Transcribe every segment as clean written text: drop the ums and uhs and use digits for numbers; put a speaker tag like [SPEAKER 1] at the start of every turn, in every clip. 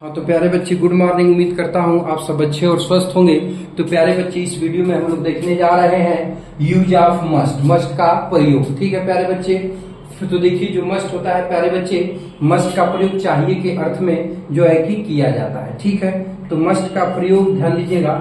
[SPEAKER 1] हाँ तो प्यारे बच्चे गुड मॉर्निंग। उम्मीद करता हूँ आप सब अच्छे और स्वस्थ होंगे। तो प्यारे बच्चे इस वीडियो में हम लोग देखने जा रहे हैं यूज ऑफ मस्ट, मस्ट का प्रयोग। ठीक है प्यारे बच्चे, तो देखिए जो मस्ट होता है प्यारे बच्चे, मस्ट का प्रयोग चाहिए के अर्थ में जो है कि किया जाता है। ठीक है, तो मस्ट का प्रयोग ध्यान दीजिएगा,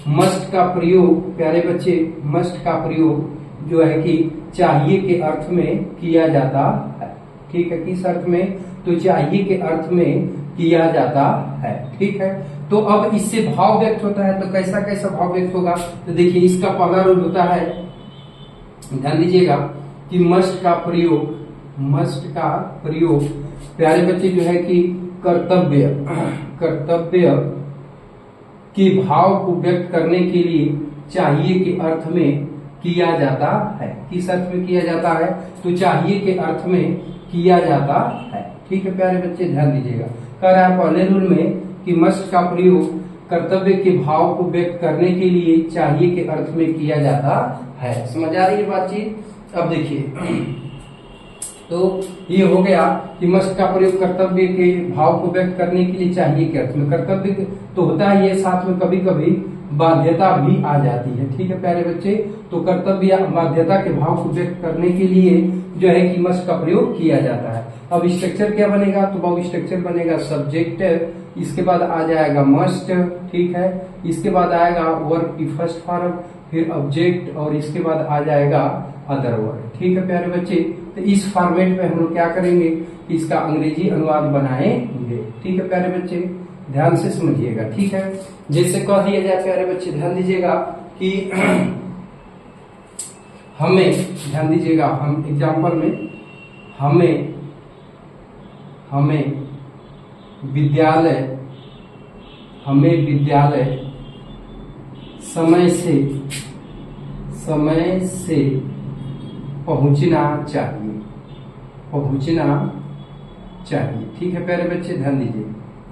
[SPEAKER 1] मस्ट का प्रयोग प्यारे बच्चे, मस्ट का प्रयोग जो है कि चाहिए के अर्थ में किया जाता है। ठीक है, किस अर्थ में? तो चाहिए के अर्थ में किया जाता है। ठीक है, तो अब इससे भाव व्यक्त होता है। तो कैसा कैसा भाव व्यक्त होगा? तो देखिए इसका पहला रूल होता है, ध्यान दीजिएगा कि मस्ट का प्रयोग, मस्ट का प्रयोग प्यारे बच्चे जो है कि कर्तव्य, कर्तव्य के भाव को व्यक्त करने के लिए चाहिए के अर्थ में किया जाता है। किस अर्थ में किया जाता है? तो चाहिए के अर्थ में किया जाता है। ठीक है प्यारे बच्चे, ध्यान दीजिएगा, कह रहा है पहले रूल में कि मस्ट का प्रयोग कर्तव्य के भाव को व्यक्त करने के लिए चाहिए के अर्थ में किया जाता है। समझ आ रही है बातचीत? अब देखिए, तो ये हो गया कि मस्ट का प्रयोग कर्तव्य के भाव को व्यक्त करने के लिए चाहिए के अर्थ में। कर्तव्य तो होता है ये, साथ में कभी कभी बाध्यता भी आ जाती है। ठीक है प्यारे बच्चे, तो कर्तव्य या बाध्यता के भाव को व्यक्त करने के लिए जो है कि मस्ट का प्रयोग किया जाता है। अब स्ट्रक्चर क्या बनेगा? तो बहु स्ट्रक्चर बनेगा सब्जेक्ट, इसके बाद आ जाएगा मस्ट। ठीक है, इसके बाद आएगा वर्ब की फर्स्ट फॉर्म, फिर ऑब्जेक्ट, और इसके बाद आ जाएगा अदर वर्ड। ठीक है प्यारे बच्चे, तो इस फॉर्मेट में हम लोग क्या करेंगे, इसका अंग्रेजी अनुवाद बनाएंगे। ठीक है प्यारे बच्चे, ध्यान से समझिएगा। ठीक है, जैसे कह दिया जाए प्यारे बच्चे, ध्यान दीजिएगा कि हमें, ध्यान दीजिएगा, हम एग्जाम्पल में हमें विद्यालय, हमें विद्यालय समय से पहुंचना चाहिए, पहुंचना चाहिए। ठीक है प्यारे बच्चे, ध्यान दीजिए,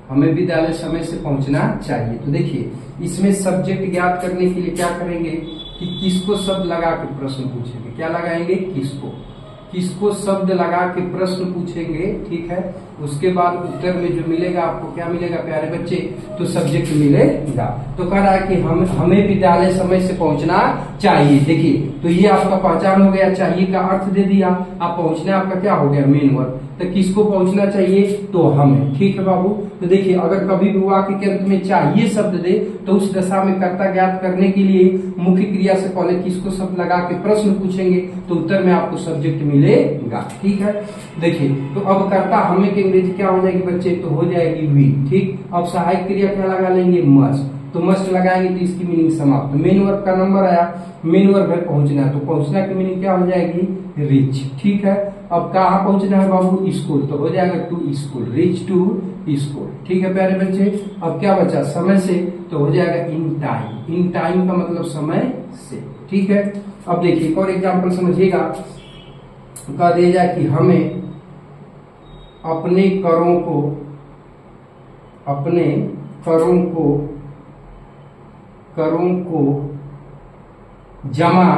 [SPEAKER 1] हमें विद्यालय समय से पहुंचना चाहिए। तो देखिए इसमें सब्जेक्ट ज्ञात करने के लिए क्या करेंगे कि किसको शब्द लगा के प्रश्न पूछेंगे। क्या लगाएंगे? किसको, किसको शब्द लगा के प्रश्न पूछेंगे। ठीक है, उसके बाद उत्तर में जो मिलेगा आपको, क्या मिलेगा प्यारे बच्चे? तो सब्जेक्ट मिलेगा। तो कह रहा है कि हमें विद्यालय समय से पहुंचना चाहिए। देखिए तो ये आपका पहचान हो गया, चाहिए का अर्थ दे दिया, आप पहुंचना आपका क्या हो गया? Main verb. तो किसको पहुंचना चाहिए? तो हमें। ठीक है बाबू, तो देखिए अगर कभी भी वाक्य के अंत में चाहिए शब्द दे तो उस दशा में कर्ता ज्ञात करने के लिए मुख्य क्रिया से पहले किसको शब्द लगा के प्रश्न पूछेंगे, तो उत्तर में आपको सब्जेक्ट मिलेगा। ठीक है, देखिए तो अब कर्ता हमें की अंग्रेजी क्या हो जाएगी बच्चे? तो हो जाएगी वी। ठीक, अब सहायक क्रिया क्या लगा लेंगे? मस्ट। तो मस्ट लगाएंगे तो इसकी मीनिंग समाप्त। मेन वर्ब का नंबर आया, मेन वर्ब है पहुंचना, तो पहुंचना की मीनिंग क्या हो जाएगी? रीच। ठीक है, अब कहाँ पहुंचना है बाबू? स्कूल, तो हो जाएगा to school, reach to school. ठीक है प्यारे बच्चे, अब क्या बचा? समय से, तो हो जाएगा इन टाइम। इन टाइम का मतलब समय से। ठीक है, अब देखिए एक और एग्जाम्पल समझिएगा, कह दिया जाए कि हमें अपने करों को जमा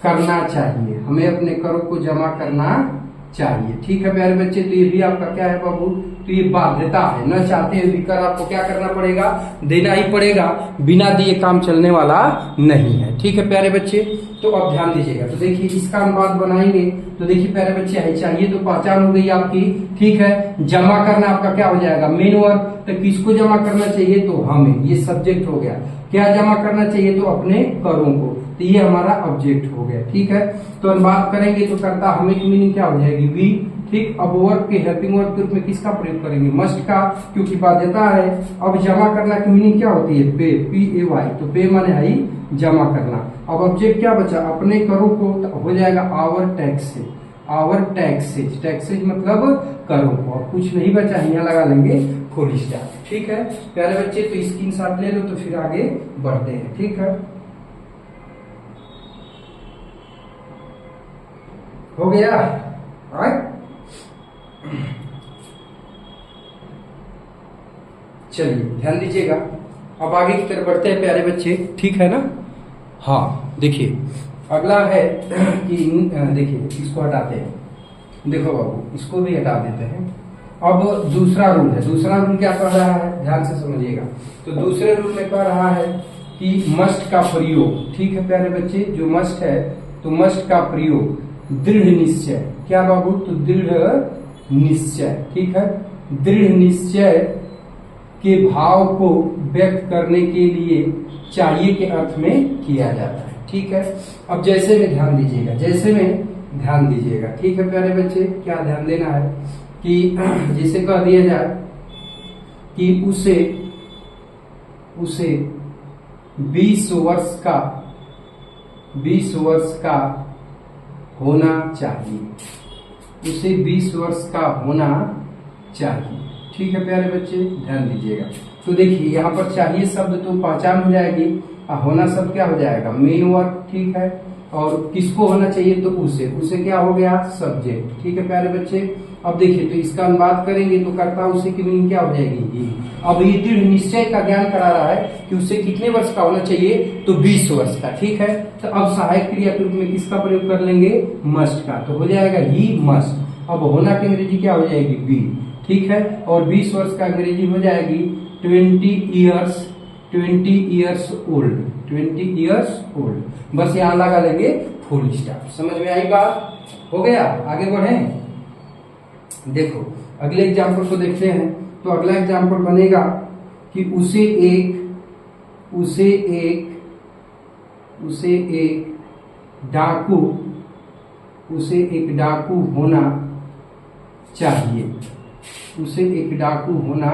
[SPEAKER 1] करना चाहिए। हमें अपने करों को जमा करना चाहिए। ठीक है प्यारे बच्चे, तो ये भी आपका क्या है बाबू? तो ये बाध्यता है, न चाहते हुए भी कर आपको क्या करना पड़ेगा? देना ही पड़ेगा, बिना दिए काम चलने वाला नहीं है। ठीक है प्यारे बच्चे, तो अब ध्यान दीजिएगा, तो देखिए इसका अनुवाद बनाएंगे। तो देखिए प्यारे बच्चे है चाहिए, तो पहचान हो गई आपकी। ठीक है, जमा करना आपका क्या हो जाएगा? Main verb. तो किसको जमा करना चाहिए? तो हमें, ये सब्जेक्ट हो गया। क्या जमा करना चाहिए? तो अपने करों को, तो ये हमारा ऑब्जेक्ट हो गया। ठीक है, तो हम बात करेंगे तो करता हमें की मीनिंग क्या हो जाएगी? वी। ठीक, अब वर्ब के हेल्पिंग वर्ब के रूप में किसका प्रयोग करेंगे? मस्ट का, क्योंकि बाध्यता है। अब जमा करना की मीनिंग क्या होती है? पे, PAY। तो पे माने आई जमा करना। अब ऑब्जेक्ट क्या बचा? अपने करों को, तो हो जाएगा our taxes. Our taxes, taxes मतलब करों को। अब कुछ नहीं बचा, यहाँ लगा लेंगे फुल स्टॉप। ठीक है प्यारे बच्चे, तो स्क्रीनशॉट ले लो तो फिर आगे बढ़ते हैं। ठीक है, हो गया? चलिए ध्यान दीजिएगा, अब आगे की तरफ बढ़ते हैं प्यारे बच्चे। ठीक है ना? हाँ देखिए अगला है कि देखिए इसको हटाते हैं। देखो बाबू, इसको भी हटा देते हैं। अब दूसरा रूल है, दूसरा रूल क्या कह रहा है, ध्यान से समझिएगा। तो दूसरे रूल में कह रहा है कि मस्ट का प्रयोग, ठीक है प्यारे बच्चे, जो मस्ट है तो मस्ट का प्रयोग दृढ़ निश्चय, क्या बाबू, तो दृढ़ निश्चय, ठीक है, दृढ़ निश्चय के भाव को व्यक्त करने के लिए चाहिए के अर्थ में किया जाता है, ठीक है। अब जैसे में ध्यान दीजिएगा, जैसे में ध्यान दीजिएगा, ठीक है प्यारे बच्चे, क्या ध्यान देना है कि जैसे कह दिया जाए कि उसे 20 वर्ष का होना चाहिए, उसे 20 वर्ष का होना चाहिए, ठीक है प्यारे बच्चे, ध्यान दीजिएगा। तो देखिए यहाँ पर चाहिए शब्द तो पहचान हो जाएगी, होना शब्द क्या हो जाएगा, मेन वर्ब, ठीक है। और किसको होना चाहिए, तो उसे क्या हो गया, सब्जेक्ट, ठीक है प्यारे बच्चे। अब देखिए, तो इसका अनुवाद करेंगे तो कर्ता उसे की मीनिंग क्या हो जाएगी, ये। अब ये दृढ़ निश्चय का ज्ञान करा रहा है कि उसे कितने वर्ष का होना चाहिए, तो 20 वर्ष का, ठीक है। तो अब सहायक क्रिया के रूप में किसका प्रयोग कर लेंगे, मस्ट का, तो हो जाएगा ही मस्ट। अब होना की अंग्रेजी क्या हो जाएगी, बी, ठीक है। और 20 वर्ष का अंग्रेजी हो जाएगी 20 ईयर्स ओल्ड। बस यहाँ लगा लेंगे फुल स्टॉप। समझ में आई बात, हो गया। आगे बढ़े, देखो अगले एग्जाम्पल को देखते हैं। तो अगला एग्जाम्पल बनेगा कि उसे एक डाकू होना चाहिए, उसे एक डाकू होना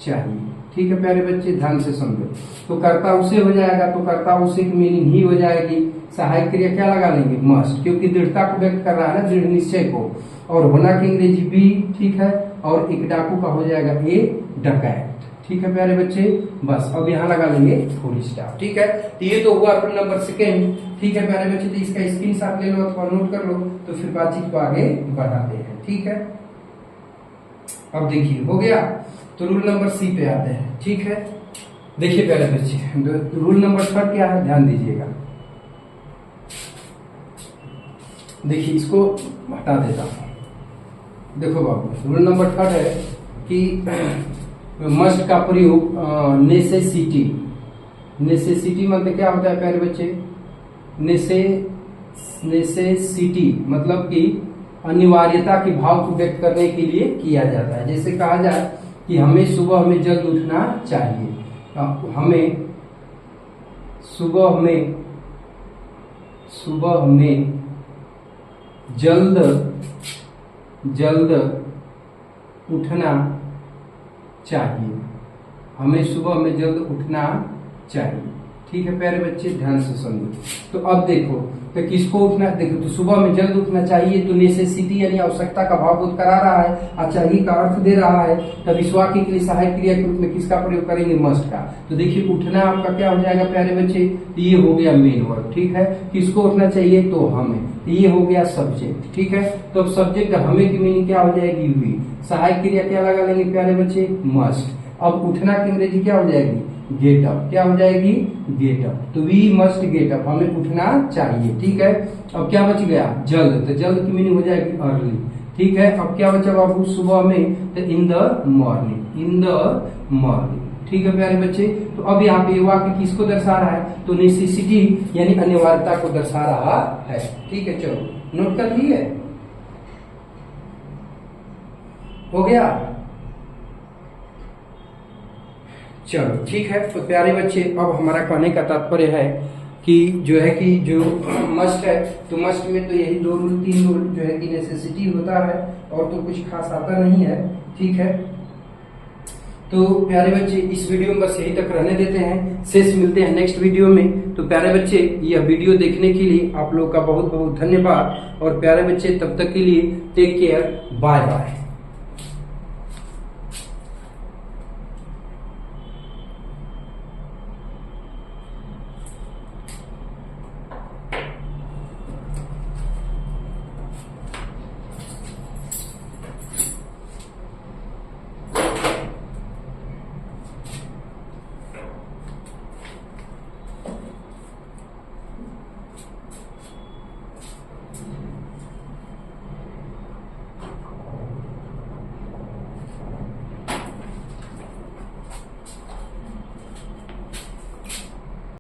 [SPEAKER 1] चाहिए, ठीक है प्यारे बच्चे, ध्यान से समझो। तो कर्ता उसे हो जाएगा, तो कर्ता उसे की मीनिंग ही हो जाएगी। सहायक क्रिया क्या लगा लेंगे, मस्ट, क्योंकि दृढ़ता को व्यक्त कर रहा है ना, दृढ़ निश्चय को। और होना की अंग्रेजी बी, ठीक है। और एक डाकू का हो जाएगा ए डकैत, ठीक है प्यारे बच्चे। बस अब यहाँ लगा लेंगे फुल स्टॉप, ठीक है। तो ये तो हुआ रूल नंबर 2, ठीक है प्यारे बच्चे। तो इसका स्क्रीनशॉट ले लो अथवा नोट कर लो, तो फिर बातचीत को आगे बढ़ाते हैं, ठीक है। अब देखिए हो गया, तो रूल नंबर सी पे आते हैं, ठीक है। देखिए प्यारे बच्चे, रूल नंबर 3 क्या है, ध्यान दीजिएगा। देखिए इसको हटा देता हूं। देखो बाबू, रूल नंबर 3 है कि मस्ट का प्रयोग नेसेसिटी मतलब क्या होता है प्यारे बच्चे, नेसेसिटी मतलब कि अनिवार्यता के भाव को व्यक्त करने के लिए किया जाता है। जैसे कहा जाए कि हमें सुबह में जल्द उठना चाहिए, हमें सुबह में जल्द उठना चाहिए, हमें सुबह में जल्द उठना चाहिए, ठीक है प्यारे बच्चे, ध्यान से समझो। तो अब देखो, तो किसको उठना, देखो तो सुबह में जल्द उठना चाहिए, तो नेसेसिटी यानी आवश्यकता का भाव बोध करा रहा है, और चाहिए का अर्थ दे रहा है। तब इस वाक्य के लिए सहायक क्रिया के रूप में किसका प्रयोग करेंगे, मस्ट का। तो देखिए उठना आपका क्या हो जाएगा प्यारे बच्चे, तो ये हो गया मेन वर्ब, ठीक है। किसको उठना चाहिए, तो हमें, तो ये हो गया सब्जेक्ट, ठीक है। तो अब सब्जेक्ट हमें की मीनिंग क्या हो जाएगी, वी। सहायक क्रिया क्या लगा लेंगे प्यारे बच्चे, मस्ट। अब उठना की अंग्रेजी क्या हो जाएगी, गेट अप, क्या हो जाएगी, गेट अप। तो वी मस्ट गेट अप, हमें उठना चाहिए, ठीक है। अब क्या बच गया, जल्द, तो जल्द की मीनिंग हो जाएगी अर्ली, ठीक है। अब क्या बचा बाबू, सुबह में, तो इन द मॉर्निंग, ठीक है प्यारे बच्चे। तो अब यहाँ पे वाक्य किसको दर्शा रहा है, तो नेसेसिटी यानी अनिवार्यता को दर्शा रहा है, ठीक है। चलो नोट कर लिए, हो गया, चलो ठीक है। तो प्यारे बच्चे, अब हमारा कहने का तात्पर्य है कि जो मस्ट है, तो मस्ट में तो यही 2 रूल 3 रूल जो है कि नेसेसिटी होता है, और तो कुछ खास आता नहीं है, ठीक है। तो प्यारे बच्चे, इस वीडियो में बस यही तक रहने देते हैं, शेष मिलते हैं नेक्स्ट वीडियो में। तो प्यारे बच्चे, यह वीडियो देखने के लिए आप लोग का बहुत बहुत धन्यवाद। और प्यारे बच्चे, तब तक के लिए टेक केयर, बाय बाय।